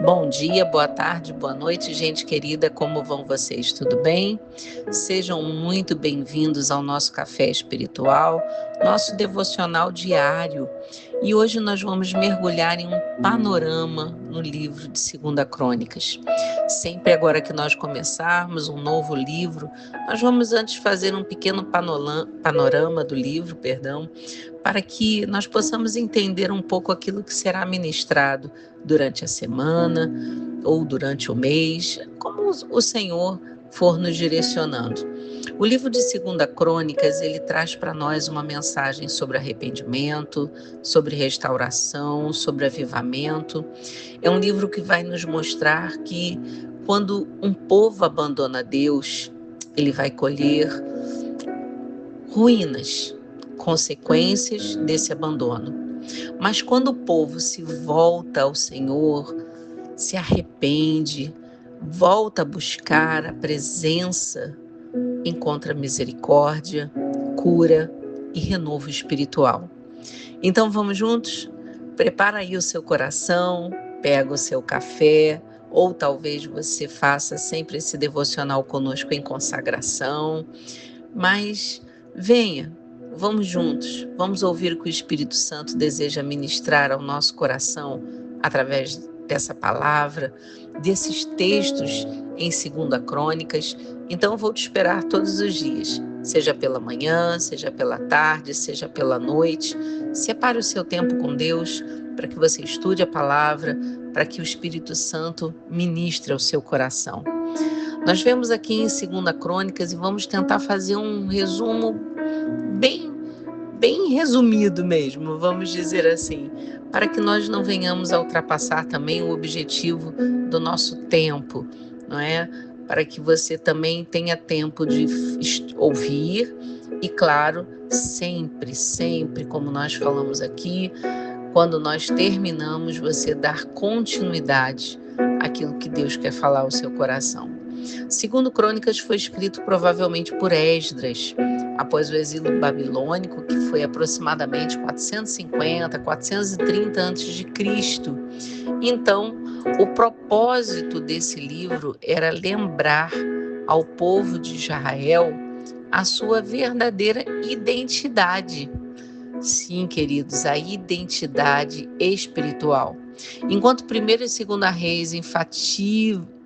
Bom dia, boa tarde, boa noite, gente querida, como vão vocês? Tudo bem? Sejam muito bem-vindos ao nosso Café Espiritual, nosso devocional diário. E hoje nós vamos mergulhar em um panorama no livro de 2 Crônicas. Sempre agora que nós começarmos um novo livro, nós vamos antes fazer um pequeno panorama do livro, para que nós possamos entender um pouco aquilo que será ministrado durante a semana ou durante o mês, como o Senhor for nos direcionando. O livro de 2 Crônicas, ele traz para nós uma mensagem sobre arrependimento, sobre restauração, sobre avivamento. É um livro que vai nos mostrar que quando um povo abandona Deus, ele vai colher ruínas, consequências desse abandono. Mas quando o povo se volta ao Senhor, se arrepende, volta a buscar a presença, encontra misericórdia, cura e renovo espiritual. Então vamos juntos? Prepara aí o seu coração, pega o seu café, ou talvez você faça sempre esse devocional conosco em consagração, mas venha, vamos juntos, vamos ouvir o que o Espírito Santo deseja ministrar ao nosso coração através dessa palavra, desses textos em 2 Crônicas. Então eu vou te esperar todos os dias, seja pela manhã, seja pela tarde, seja pela noite. Separe o seu tempo com Deus para que você estude a palavra, para que o Espírito Santo ministre ao seu coração. Nós vemos aqui em 2 Crônicas e vamos tentar fazer um resumo bem resumido mesmo, vamos dizer assim, para que nós não venhamos a ultrapassar também o objetivo do nosso tempo, não é? Para que você também tenha tempo de ouvir e, claro, sempre, como nós falamos aqui, quando nós terminamos, você dar continuidade àquilo que Deus quer falar ao seu coração. 2 Crônicas foi escrito provavelmente por Esdras, após o exílio babilônico, que foi aproximadamente 450, 430 a.C. Então, o propósito desse livro era lembrar ao povo de Israel a sua verdadeira identidade. Sim, queridos, a identidade espiritual. Enquanto 1º e 2 Reis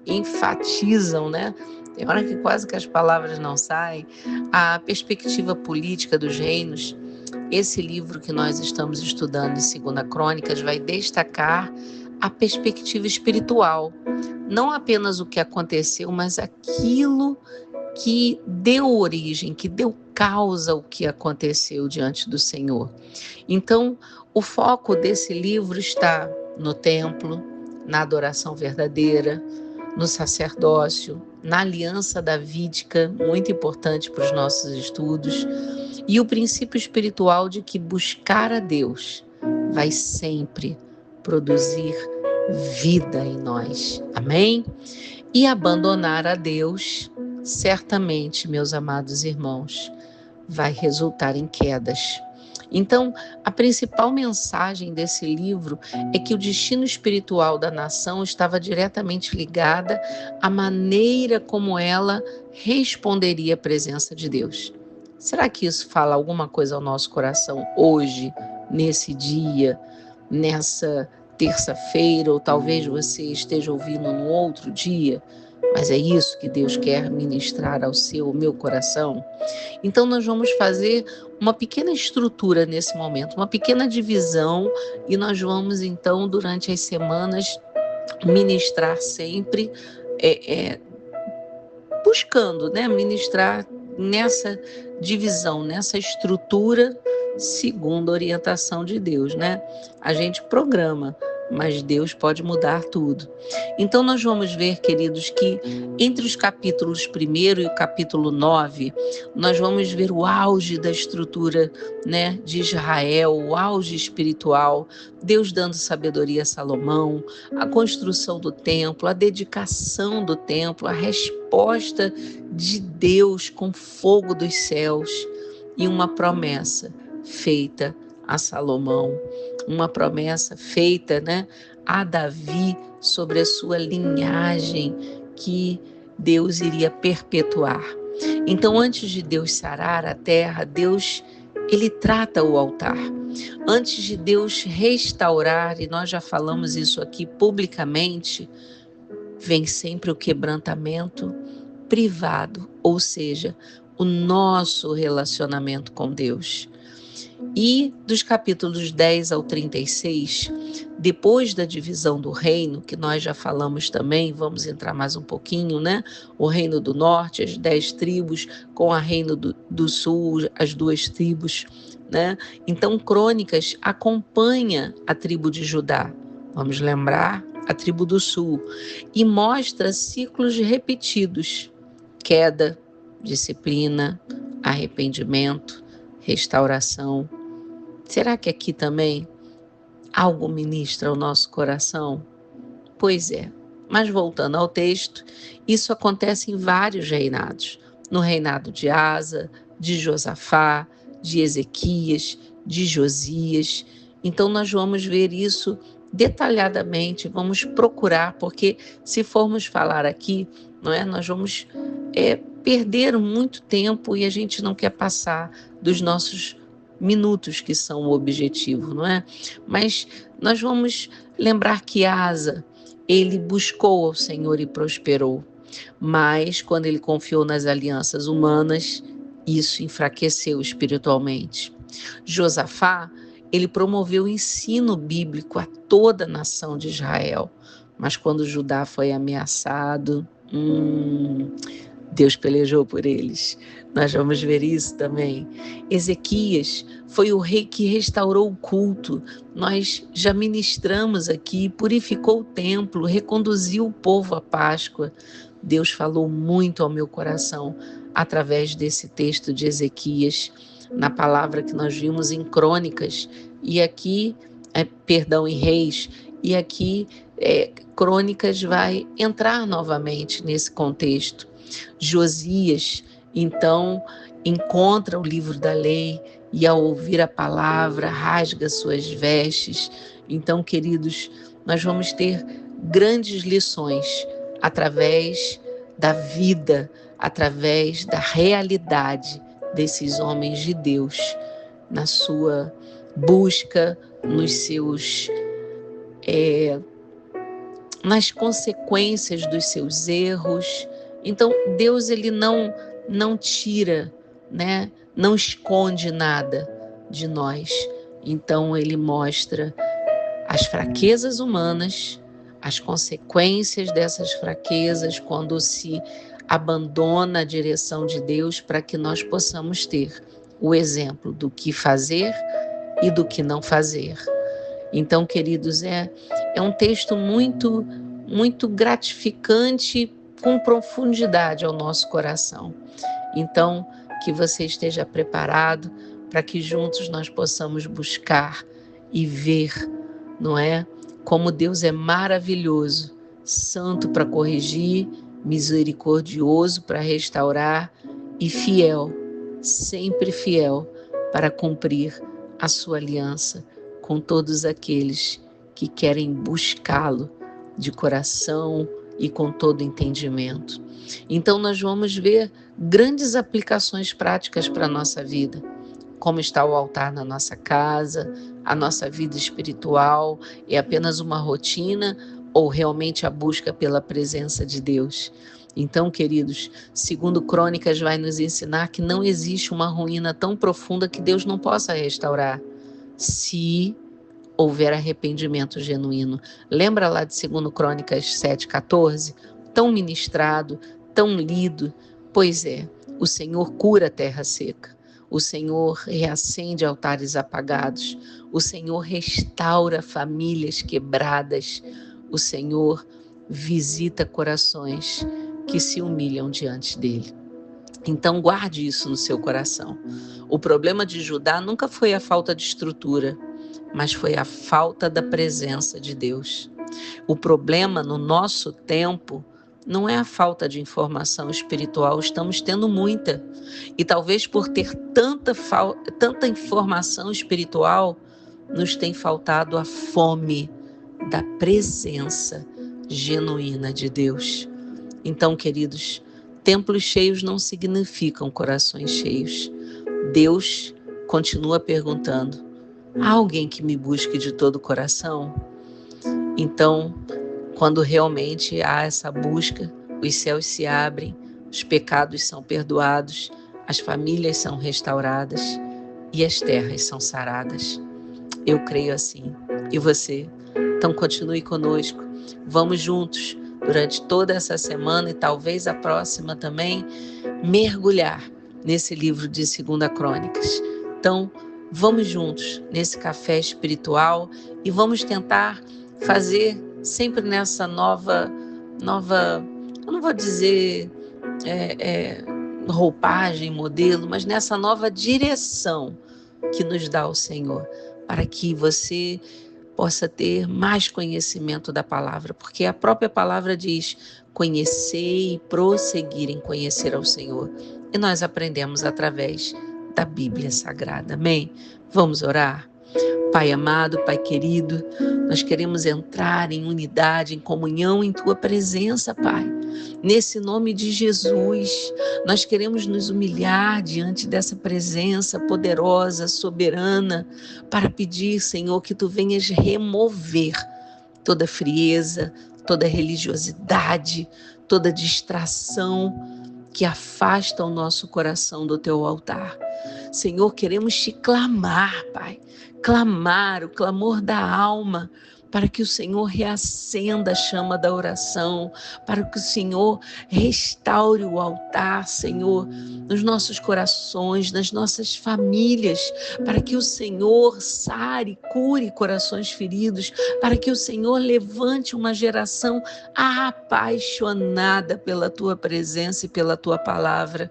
enfatizam, né? Tem hora que quase que as palavras não saem, a perspectiva política dos reinos. Esse livro que nós estamos estudando em 2 Crônicas vai destacar a perspectiva espiritual. Não apenas o que aconteceu, mas aquilo que deu origem, que deu causa ao que aconteceu diante do Senhor. Então, o foco desse livro está no templo, na adoração verdadeira, no sacerdócio, na aliança davídica, muito importante para os nossos estudos, e o princípio espiritual de que buscar a Deus vai sempre produzir vida em nós. Amém? E abandonar a Deus, certamente, meus amados irmãos, vai resultar em quedas. Então, a principal mensagem desse livro é que o destino espiritual da nação estava diretamente ligada à maneira como ela responderia à presença de Deus. Será que isso fala alguma coisa ao nosso coração hoje, nesse dia, nessa terça-feira, ou talvez você esteja ouvindo no outro dia? Mas é isso que Deus quer ministrar ao meu coração? Então nós vamos fazer uma pequena estrutura nesse momento, uma pequena divisão, e nós vamos então durante as semanas ministrar sempre, buscando, né, ministrar nessa divisão, nessa estrutura, segundo a orientação de Deus, né? A gente programa, mas Deus pode mudar tudo. Então nós vamos ver, queridos, que entre os capítulos 1º e o capítulo 9, nós vamos ver o auge da estrutura, né, de Israel, o auge espiritual, Deus dando sabedoria a Salomão, a construção do templo, a dedicação do templo, a resposta de Deus com fogo dos céus e uma promessa feita a Salomão, uma promessa feita, né, a Davi sobre a sua linhagem que Deus iria perpetuar. Então, antes de Deus sarar a terra, ele trata o altar. Antes de Deus restaurar, e nós já falamos isso aqui publicamente, vem sempre o quebrantamento privado, ou seja, o nosso relacionamento com Deus. E dos capítulos 10 ao 36, depois da divisão do reino, que nós já falamos também, vamos entrar mais um pouquinho, né? O reino do norte, as 10 tribos, com a reino do sul, as 2 tribos, né? Então, Crônicas acompanha a tribo de Judá, vamos lembrar, a tribo do sul, e mostra ciclos repetidos: queda, disciplina, arrependimento, restauração. Será que aqui também algo ministra ao nosso coração? Pois é, mas voltando ao texto, isso acontece em vários reinados. No reinado de Asa, de Josafá, de Ezequias, de Josias. Então nós vamos ver isso detalhadamente, vamos procurar, porque se formos falar aqui, não é, nós vamos perder muito tempo e a gente não quer passar dos nossos minutos, que são o objetivo, não é? Mas nós vamos lembrar que Asa, ele buscou ao Senhor e prosperou, mas quando ele confiou nas alianças humanas, isso enfraqueceu espiritualmente. Josafá, ele promoveu o ensino bíblico a toda a nação de Israel, mas quando Judá foi ameaçado, Deus pelejou por eles. Nós vamos ver isso também. Ezequias foi o rei que restaurou o culto. Nós já ministramos aqui, purificou o templo, reconduziu o povo à Páscoa. Deus falou muito ao meu coração através desse texto de Ezequias, na palavra que nós vimos em Crônicas, e aqui, em Reis, e aqui Crônicas vai entrar novamente nesse contexto. Josias, então, encontra o livro da lei e, ao ouvir a palavra, rasga suas vestes. Então, queridos, nós vamos ter grandes lições através da vida, através da realidade desses homens de Deus, na sua busca, nas consequências dos seus erros. Então, Deus, ele não tira, né? Não esconde nada de nós. Então, ele mostra as fraquezas humanas, as consequências dessas fraquezas quando se abandona a direção de Deus, para que nós possamos ter o exemplo do que fazer e do que não fazer. Então, queridos, é um texto muito, muito gratificante, com profundidade ao nosso coração. Então, que você esteja preparado para que juntos nós possamos buscar e ver, não é? Como Deus é maravilhoso, santo para corrigir, misericordioso para restaurar e fiel, sempre fiel para cumprir a sua aliança com todos aqueles que querem buscá-lo de coração e com todo entendimento. Então nós vamos ver grandes aplicações práticas para a nossa vida. Como está o altar na nossa casa, a nossa vida espiritual é apenas uma rotina ou realmente a busca pela presença de Deus? Então, queridos, segundo Crônicas vai nos ensinar que não existe uma ruína tão profunda que Deus não possa restaurar, se houver arrependimento genuíno. Lembra lá de 2 Crônicas 7,14? Tão ministrado, tão lido. Pois é, o Senhor cura a terra seca. O Senhor reacende altares apagados. O Senhor restaura famílias quebradas. O Senhor visita corações que se humilham diante dele. Então guarde isso no seu coração. O problema de Judá nunca foi a falta de estrutura, mas foi a falta da presença de Deus. O problema no nosso tempo não é a falta de informação espiritual, estamos tendo muita. E talvez por ter tanta informação espiritual, nos tem faltado a fome da presença genuína de Deus. Então, queridos, templos cheios não significam corações cheios. Deus continua perguntando: há alguém que me busque de todo o coração? Então, quando realmente há essa busca, os céus se abrem, os pecados são perdoados, as famílias são restauradas e as terras são saradas. Eu creio assim. E você? Então continue conosco. Vamos juntos, durante toda essa semana e talvez a próxima também, mergulhar nesse livro de 2 Crônicas. Então, vamos juntos nesse café espiritual e vamos tentar fazer sempre nessa nova, eu não vou dizer roupagem, modelo, mas nessa nova direção que nos dá o Senhor, para que você possa ter mais conhecimento da palavra, porque a própria palavra diz: conhecer e prosseguir em conhecer ao Senhor. E nós aprendemos através da Bíblia Sagrada. Amém? Vamos orar? Pai amado, Pai querido, nós queremos entrar em unidade, em comunhão em Tua presença, Pai. Nesse nome de Jesus, nós queremos nos humilhar diante dessa presença poderosa, soberana, para pedir, Senhor, que Tu venhas remover toda frieza, toda religiosidade, toda distração que afasta o nosso coração do Teu altar. Senhor, queremos Te clamar, Pai, clamar o clamor da alma, para que o Senhor reacenda a chama da oração, para que o Senhor restaure o altar, Senhor, nos nossos corações, nas nossas famílias, para que o Senhor sare, cure corações feridos, para que o Senhor levante uma geração apaixonada pela Tua presença e pela Tua palavra.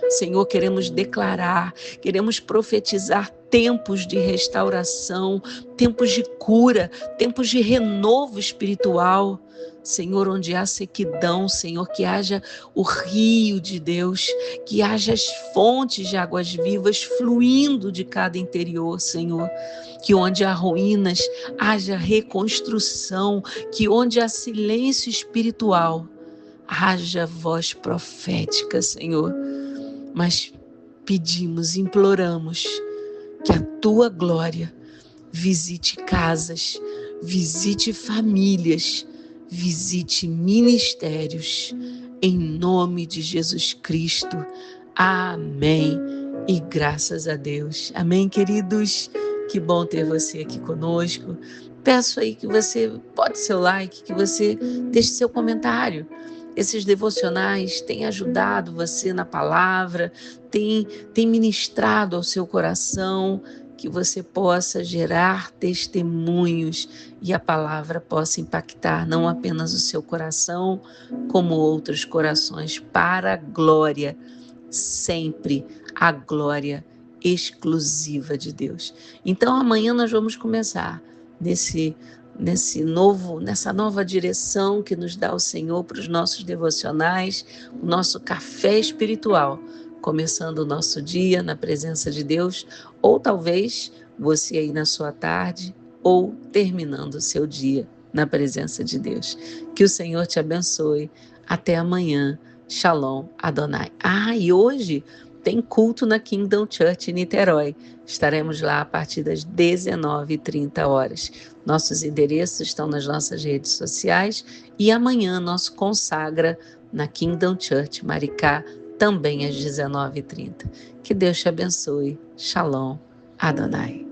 Senhor, queremos declarar, queremos profetizar tempos de restauração, tempos de cura, tempos de renovo espiritual. Senhor, onde há sequidão, Senhor, que haja o rio de Deus, que haja as fontes de águas vivas fluindo de cada interior, Senhor. Que onde há ruínas, haja reconstrução, que onde há silêncio espiritual, haja voz profética, Senhor. Mas pedimos, imploramos que a Tua glória visite casas, visite famílias, visite ministérios, em nome de Jesus Cristo. Amém. E graças a Deus. Amém, queridos? Que bom ter você aqui conosco. Peço aí que você bote seu like, que você deixe seu comentário. Esses devocionais têm ajudado você na palavra, têm ministrado ao seu coração, que você possa gerar testemunhos e a palavra possa impactar não apenas o seu coração, como outros corações, para a glória, sempre a glória exclusiva de Deus. Então amanhã nós vamos começar nessa nova direção que nos dá o Senhor para os nossos devocionais, o nosso café espiritual, começando o nosso dia na presença de Deus, ou talvez você aí na sua tarde, ou terminando o seu dia na presença de Deus. Que o Senhor te abençoe. Até amanhã. Shalom Adonai. E hoje tem culto na Kingdom Church em Niterói. Estaremos lá a partir das 19h30. Nossos endereços estão nas nossas redes sociais e amanhã nosso consagra na Kingdom Church Maricá, também às 19h30. Que Deus te abençoe. Shalom Adonai.